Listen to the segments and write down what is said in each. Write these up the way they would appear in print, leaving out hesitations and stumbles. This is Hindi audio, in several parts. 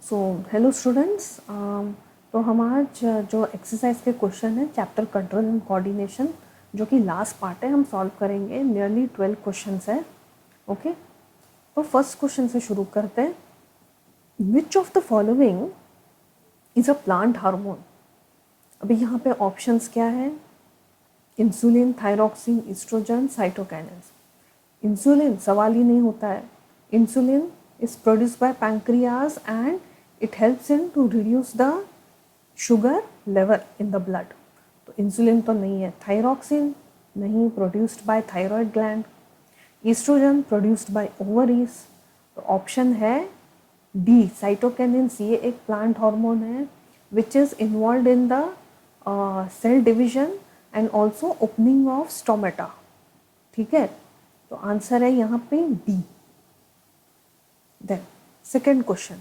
सो हेलो स्टूडेंट्स, तो हम आज जो एक्सरसाइज के क्वेश्चन है चैप्टर कंट्रोल एंड कोऑर्डिनेशन, जो कि लास्ट पार्ट है, हम सॉल्व करेंगे। नियरली 12 क्वेश्चंस है। ओके, तो फर्स्ट क्वेश्चन से शुरू करते हैं। Which of the following is a plant hormone? अभी यहाँ पे ऑप्शंस क्या है? Insulin, thyroxine, oestrogen, cytokinins. Insulin सवाल ही नहीं होता है। Insulin is produced by pancreas and it helps in to reduce the sugar level in the blood. तो इंसुलिन तो नहीं है। थायरॉक्सिन नहीं, produced by thyroid gland. Oestrogen produced by ovaries. तो ऑप्शन है डी, साइटोकिनिन्स। ये एक प्लांट हार्मोन है which is involved in the cell division and also opening of stomata. ठीक है, तो आंसर है यहाँ पे D. Then, second question.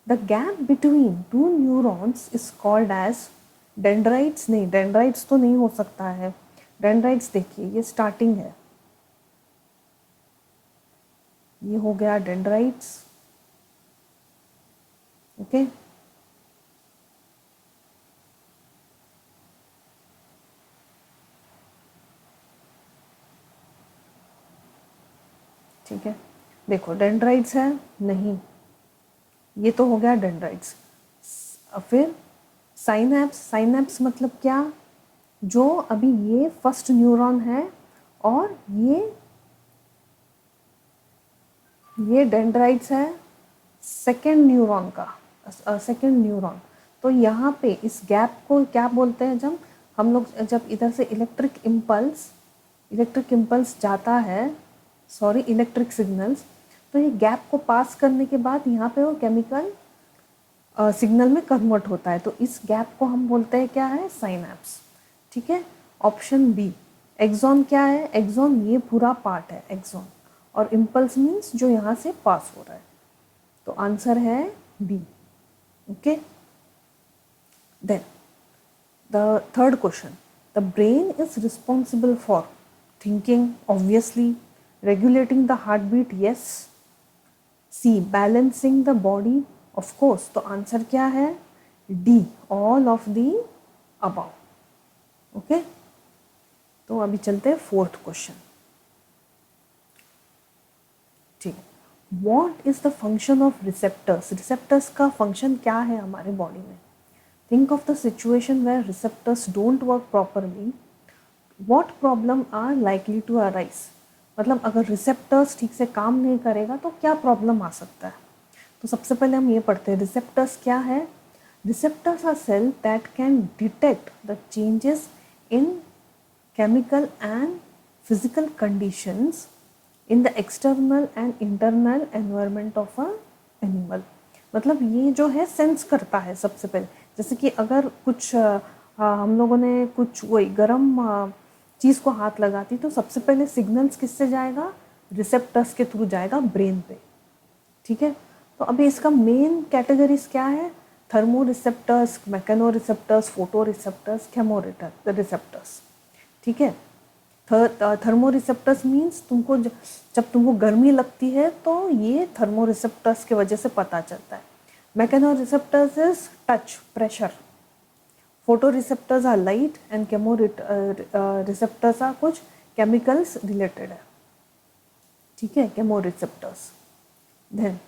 The gap between two neurons is called as dendrites. नहीं, dendrites तो नहीं हो सकता है। dendrites देखिए, ये starting है, ये हो गया dendrites। ओके, ठीक है। देखो डेंड्राइट्स है नहीं, ये तो हो गया डेंड्राइट्स। फिर साइनैप्स। साइनैप्स मतलब क्या? जो अभी ये फर्स्ट न्यूरॉन है और ये डेंड्राइट्स है सेकेंड न्यूरॉन का, सेकेंड न्यूरॉन। तो यहाँ पे इस गैप को क्या बोलते हैं? जब हम लोग जब इधर से इलेक्ट्रिक इम्पल्स जाता है, सॉरी इलेक्ट्रिक सिग्नल्स, तो ये गैप को पास करने के बाद यहाँ पे वो केमिकल सिग्नल में कन्वर्ट होता है। तो इस गैप को हम बोलते हैं क्या है? साइनैप्स। ठीक है, ऑप्शन बी। एक्सॉन क्या है? एक्सॉन ये पूरा पार्ट है एक्सॉन, और इम्पल्स मीन्स जो यहाँ से पास हो रहा है। तो आंसर है B. Okay, then the third question. The brain is responsible for thinking, obviously. regulating the heartbeat, yes. C, balancing the body, of course. तो आंसर क्या है? D, all of the above. Okay, तो अभी चलते हैं फोर्थ क्वेश्चन। ठीक है, what is the function of receptors? Receptors का फंक्शन क्या है हमारे बॉडी में? Think of the situation where receptors don't work properly, what problem are likely to arise? मतलब अगर रिसेप्टर्स ठीक से काम नहीं करेगा तो क्या प्रॉब्लम आ सकता है? तो सबसे पहले हम ये पढ़ते हैं, रिसेप्टर्स क्या है? Receptors are cell that can detect the changes in chemical and physical conditions in the external and internal environment of a animal. मतलब ये जो है सेंस करता है सबसे पहले। जैसे कि अगर कुछ हम लोगों ने कुछ वही गर्म चीज़ को हाथ लगाती, तो सबसे पहले सिग्नल्स किससे जाएगा? रिसेप्टर्स के थ्रू जाएगा ब्रेन पे। ठीक है, तो अभी इसका मेन कैटेगरीज क्या है? Thermo receptors, mechano receptors, photo receptors, chemo receptors. ठीक है, थर्मो रिसेप्टर्स मीन्स तुमको जब तुमको गर्मी लगती है तो ये थर्मो रिसेप्टर्स के वजह से पता चलता है। Mechanoreceptors is touch, pressure. Photoreceptors are light and chemoreceptors are कुछ केमिकल्स रिलेटेड है। ठीक है, chemoreceptors. Then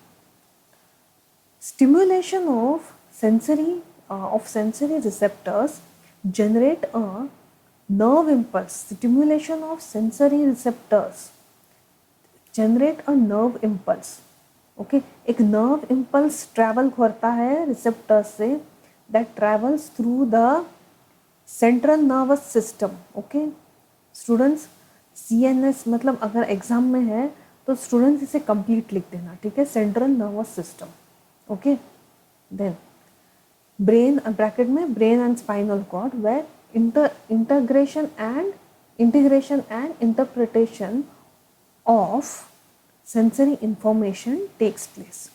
stimulation of sensory receptors generate a nerve impulse. Stimulation of sensory receptors generate a nerve impulse. Okay, एक nerve impulse travel करता है रिसेप्टर से, that travels through the central nervous system. Okay, students, CNS मतलब अगर एग्जाम में है तो स्टूडेंट्स इसे कंप्लीट लिख देना। ठीक है, central nervous system. Okay, then brain, bracket में brain and spinal cord, where integration and interpretation of sensory information takes place.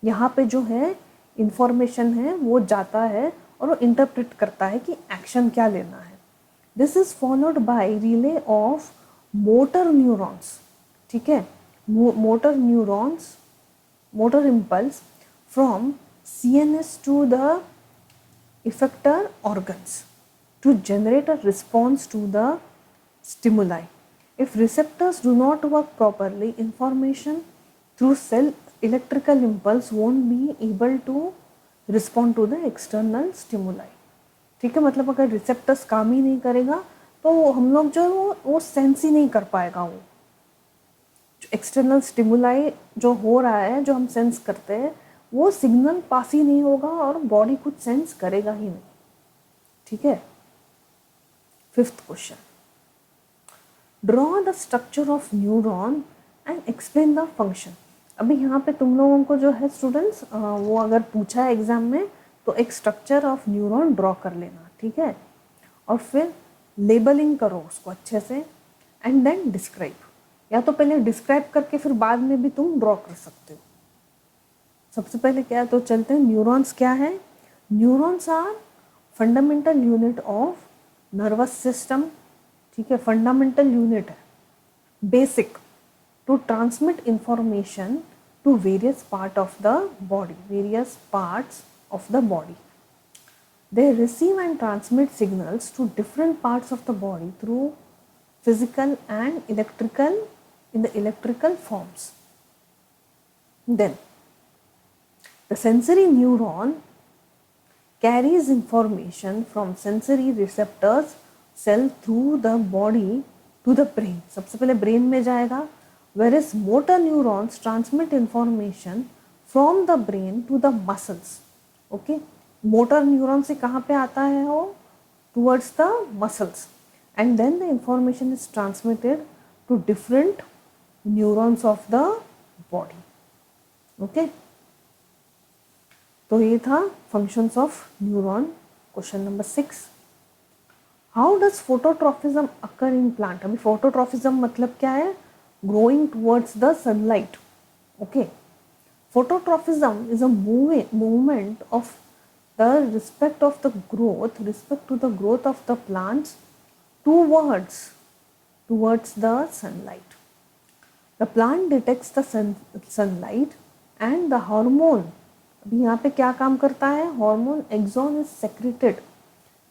यहाँ पे जो है इंफॉर्मेशन है वो जाता है और वो इंटरप्रेट करता है कि एक्शन क्या लेना है। This is followed by relay of motor neurons. ठीक है, motor neurons, motor impulse from CNS to the effector organs to generate a response to the stimuli. If receptors do not work properly, information through cell electrical impulse won't be able to respond to the external stimuli. ठीक है, मतलब अगर रिसेप्टर्स काम ही नहीं करेगा तो हम लोग जो वो सेंस ही नहीं कर पाएगा। वो जो एक्सटर्नल स्टिमुलाई जो हो रहा है, जो हम सेंस करते हैं, वो सिग्नल पास ही नहीं होगा और बॉडी कुछ सेंस करेगा ही नहीं। ठीक है। 5th question, draw the structure of neuron and explain the function. अभी यहाँ पे तुम लोगों को जो है स्टूडेंट्स, वो अगर पूछा है एग्जाम में तो एक स्ट्रक्चर ऑफ न्यूरॉन ड्रॉ कर लेना। ठीक है, और फिर लेबलिंग करो उसको अच्छे से एंड देन डिस्क्राइब, या तो पहले डिस्क्राइब करके फिर बाद में भी तुम ड्रॉ कर सकते हो। सबसे पहले क्या है, तो चलते हैं न्यूरॉन्स क्या है। Neurons are fundamental unit of nervous system. ठीक है, फंडामेंटल यूनिट है, basic to transmit information to various part of the body, various parts of the body. They receive and transmit signals to different parts of the body through physical and electrical in the electrical forms. Then the sensory neuron carries information from sensory receptors cell through the body to the brain. सबसे पहले brain में जाएगा, whereas motor neurons transmit information from the brain to the muscles. Okay, motor neuron से कहाँ पे आता है वो, towards the muscles, and then the information is transmitted to different neurons of the body. Okay, तो ये था functions of neuron. Question number 6, how does phototrophism occur in plant. अभी फोटोट्रॉफिज्म मतलब क्या है, growing towards the sunlight. Okay, phototrophism is a movement of the respect to the growth of the plants towards the sunlight. The plant detects the sunlight and the hormone, अभी यहाँ पे क्या काम करता है, hormone axon is secreted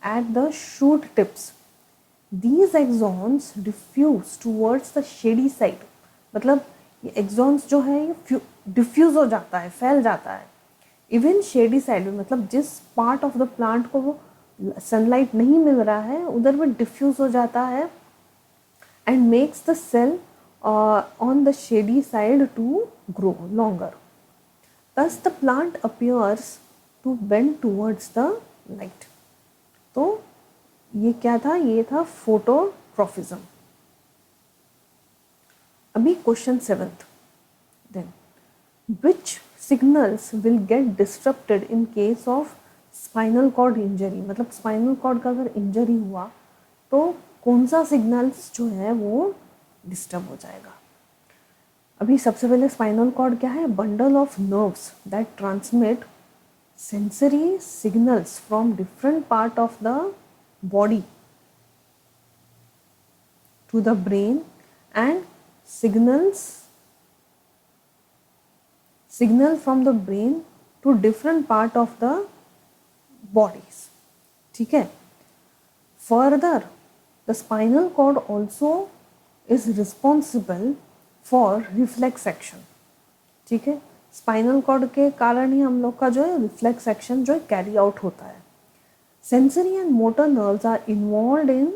at the shoot tips. These axons diffuse towards the shady side, मतलब ये एक्सॉन्स जो है ये डिफ्यूज हो जाता है, फैल जाता है इवन शेडी साइड में, मतलब जिस पार्ट ऑफ द प्लांट को वो सनलाइट नहीं मिल रहा है उधर भी डिफ्यूज हो जाता है and makes the cell on the shady side to grow longer. thus the plant appears to bend towards the light. तो ये क्या था, ये था फोटोट्रॉफिज्म। अभी question 7th, then which signals will get disturbated in case of spinal cord injury. मतलब स्पाइनल कॉर्ड का अगर इंजरी हुआ तो कौन सा सिग्नल्स जो है वो डिस्टर्ब हो जाएगा। अभी सबसे पहले स्पाइनल कॉर्ड क्या है, bundle of nerves that transmit sensory signals from different part of the body to the brain and signal from the brain to different part of the bodies. ठीक है, further the spinal cord also is responsible for reflex action. ठीक है, स्पाइनल कॉर्ड के कारण ही हम लोग का जो है रिफ्लेक्स एक्शन जो है कैरी आउट होता है। Sensory and motor nerves are involved in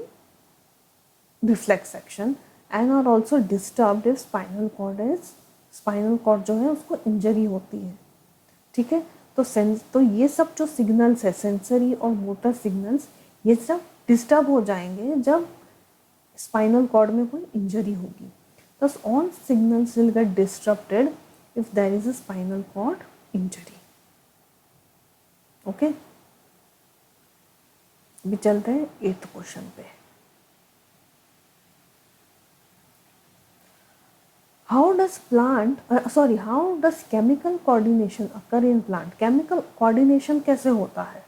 reflex action and are also disturbed if spinal cord जो है उसको इंजरी होती है। ठीक है, तो ये सब जो सिग्नल्स है, सेंसरी और मोटर सिग्नल्स, ये सब डिस्टर्ब हो जाएंगे जब स्पाइनल कॉर्ड में कोई इंजरी होगी। thus all signals will get disrupted if there is a spinal cord injury. Okay, अभी चलते हैं 8th क्वेश्चन पे। How does chemical coordination occur in plant? Chemical coordination कैसे होता है?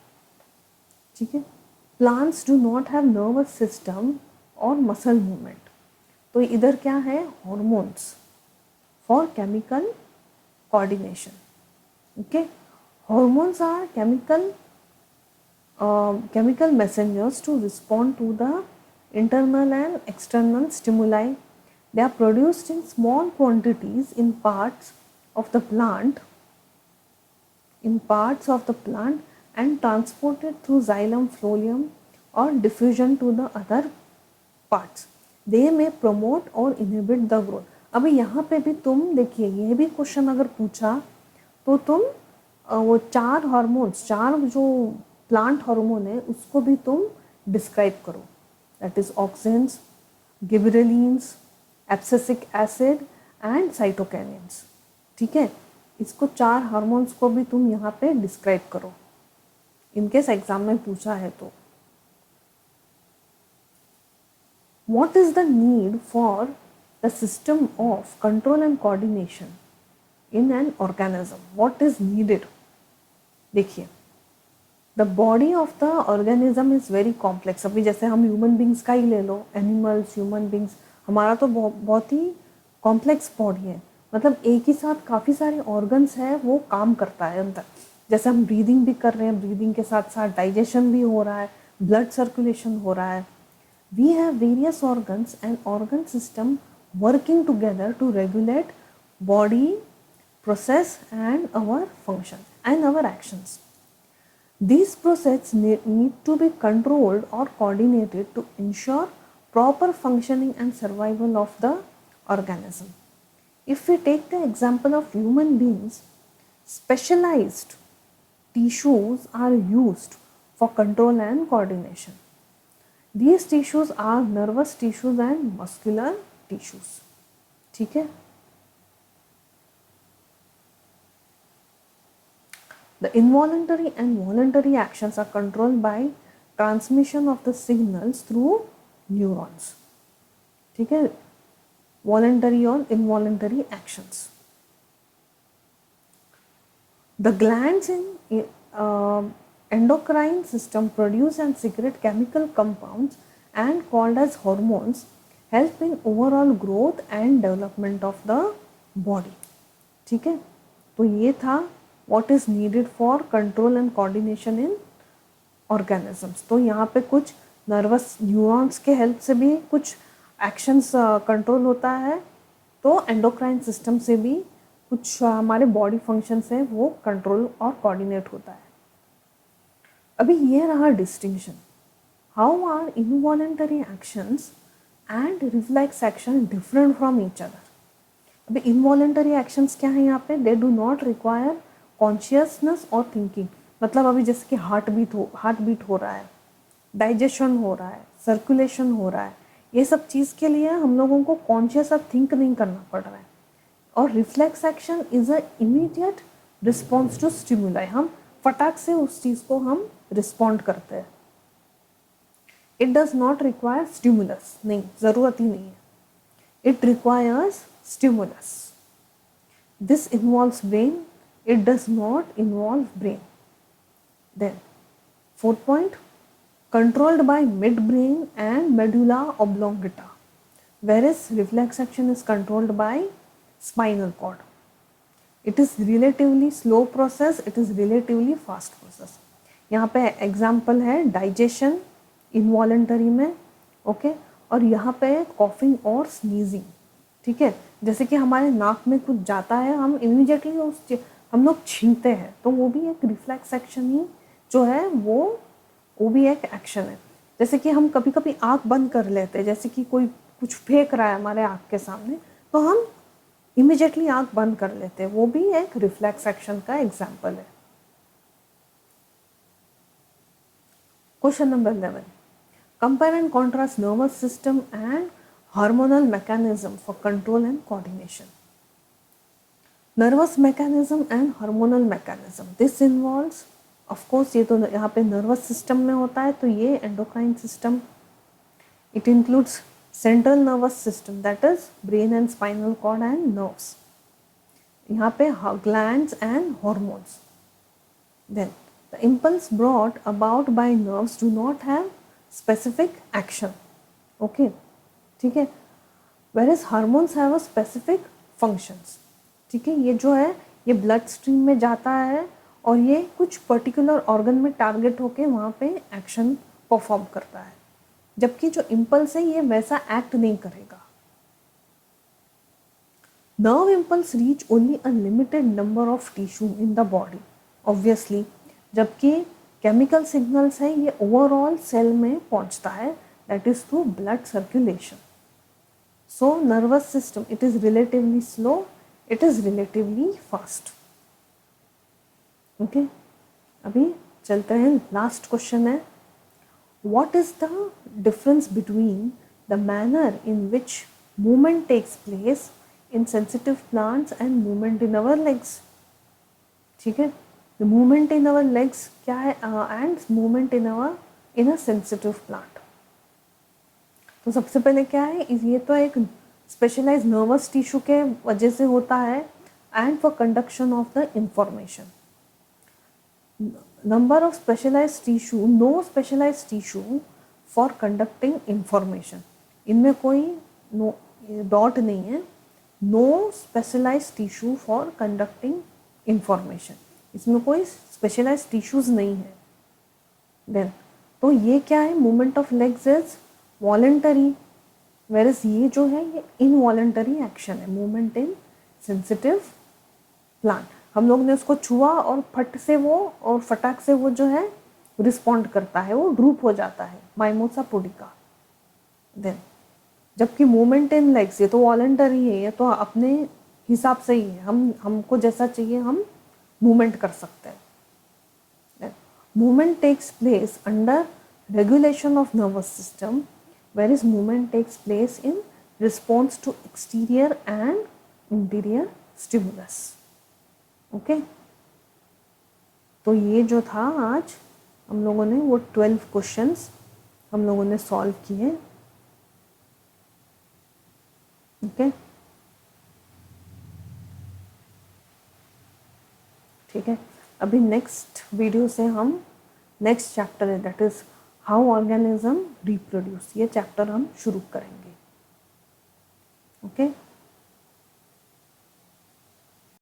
ठीक है, plants do not have nervous system or muscle movement. तो इधर क्या है, hormones for chemical coordination. Okay, Hormones are chemical messengers to respond to the internal and external stimuli. They are produced in small quantities in parts of the plant and transported through xylem, phloem or diffusion to the other parts. They may promote or inhibit the growth. अभी यहाँ पे भी तुम देखिए, ये भी क्वेश्चन अगर पूछा तो तुम वो 4 हार्मोन्स, 4 जो प्लांट हार्मोन है उसको भी तुम डिस्क्राइब करो. That is auxins, gibberellins, abscisic acid and cytokinins. ठीक है, इसको 4 हार्मोन्स को भी तुम यहाँ पे डिस्क्राइब करो, इनकेस एग्जाम में पूछा है तो. What is the need for the system of control and coordination in an organism? What is needed? देखिए, the body of the organism is very complex. अभी जैसे हम ह्यूमन बींग्स का ही ले लो, एनिमल्स, ह्यूमन बींग्स, हमारा तो बहुत ही कॉम्प्लेक्स बॉडी है. मतलब एक ही साथ काफ़ी सारे ऑर्गन्स हैं, वो काम करता है अंदर. जैसे हम ब्रीदिंग भी कर रहे हैं, ब्रीदिंग के साथ साथ डाइजेशन भी हो रहा है, ब्लड सर्कुलेशन हो रहा है. We have various organs and organ system working together to regulate body, process and our function and our actions. These processes need to be controlled or coordinated to ensure proper functioning and survival of the organism. If we take the example of human beings, specialized tissues are used for control and coordination. These tissues are nervous tissues and muscular tissues. ठीक है. The involuntary and voluntary actions are controlled by transmission of the signals through neurons. ठीक है, voluntary और involuntary actions. The glands in endocrine system produce and secrete chemical compounds and called as hormones, help in overall growth and development of the body. ठीक है, तो ये था what is needed for control and coordination in organisms. तो यहाँ पे कुछ नर्वस न्यूरॉन्स के हेल्प से भी कुछ एक्शंस कंट्रोल होता है, तो एंडोक्राइन सिस्टम से भी कुछ हमारे बॉडी फंक्शंस हैं वो कंट्रोल और कोऑर्डिनेट होता है. अभी ये रहा distinction. How are involuntary actions and reflex action different from each other. अभी इनवॉलेंटरी एक्शंस क्या है यहाँ पे? They do not require consciousness और थिंकिंग. मतलब अभी जैसे कि हार्ट बीट हो रहा है, डाइजेशन हो रहा है, सर्कुलेशन हो रहा है, ये सब चीज़ के लिए हम लोगों को कॉन्शियस और थिंक नहीं करना पड़ रहा है. और reflex action is a immediate response to stimuli. हम फटाक से उस चीज़ को हम रिस्पॉन्ड करते हैं. It does not require stimulus. नहीं, ज़रूरत ही नहीं है. It requires stimulus. This involves brain. It does not involve brain. Then fourth point, controlled by midbrain and medulla oblongata, whereas reflex action is controlled by spinal cord. It is relatively slow process, it is relatively fast process. यहाँ पे एग्जाम्पल है डाइजेशन इनवॉलेंटरी में, ओके, और यहाँ पे कॉफिंग और स्नीजिंग. ठीक है, जैसे कि हमारे नाक में कुछ जाता है, हम इमीडिएटली हम लोग छींकते हैं, तो वो भी एक रिफ्लेक्स एक्शन ही जो है वो भी एक एक्शन है. जैसे कि हम कभी कभी आँख बंद कर लेते हैं, जैसे कि कोई कुछ फेंक रहा है हमारे आँख के सामने, तो हम इमिजिएटली आँख बंद कर लेते हैं, वो भी एक रिफ्लेक्स एक्शन का एग्जाम्पल है. Question number 11, compare and contrast nervous system and hormonal mechanism for control and coordination. Nervous mechanism and hormonal mechanism, this involves, of course ये तो यहाँ पे नर्वस सिस्टम में होता है, तो ये endocrine system. It includes central nervous system, that is brain and spinal cord and nerves. यहाँ पे glands and hormones. Then the impulse brought about by nerves do not have specific action. Okay, ठीक है, whereas hormones have a specific functions. ठीक है, ये जो है ये ब्लड स्ट्रीम में जाता है और ये कुछ पर्टिकुलर ऑर्गन में टारगेट होके वहाँ पे एक्शन परफॉर्म करता है, जबकि जो इम्पल्स है ये वैसा एक्ट नहीं करेगा। Nerve impulse reach only a limited number of tissue in the body, obviously, जबकि केमिकल सिग्नल्स है ये ओवरऑल सेल में पहुंचता है, that is through blood circulation. So nervous system, it is relatively slow, it is relatively fast. Okay, अभी चलते हैं, लास्ट क्वेश्चन है, what is the difference between the manner in which movement takes place in sensitive plants and movement in our legs। ठीक है, the movement in our legs क्या है and movement in a sensitive plant। तो सबसे पहले क्या है, ये तो एक स्पेशलाइज नर्वस टिश्यू के वजह से होता है and for conduction of the information. Number of specialise tissue, no specialise tissue for conducting information, इनमें कोई डॉट नहीं है, no specialise tissue for conducting information, इसमें कोई स्पेशलाइज टिश्यूज नहीं है। देन तो ये क्या है, movement of legs is voluntary, whereas ये जो है ये इनवॉलेंटरी एक्शन है, मूवमेंट इन सेंसिटिव प्लांट। हम लोग ने उसको छुआ और फट से वो और फटाक से वो जो है रिस्पॉन्ड करता है, वो ड्रूप हो जाता है, माइमोसा पुडिका। देन जबकि मूवमेंट इन लेग्स ये तो वॉलंटरी है, ये तो अपने हिसाब से ही है, हमको जैसा चाहिए हम मूवमेंट कर सकते हैं। Movement takes place under regulation of nervous system, whereas movement takes place in response to exterior and interior stimulus. Okay, तो ये जो था आज हम लोगों ने वो 12 क्वेश्चंस हम लोगों ने सॉल्व किए। ओके, ठीक है, अभी नेक्स्ट वीडियो से हम नेक्स्ट चैप्टर है, that is how organism reproduce, ये चैप्टर हम शुरू करेंगे। ओके।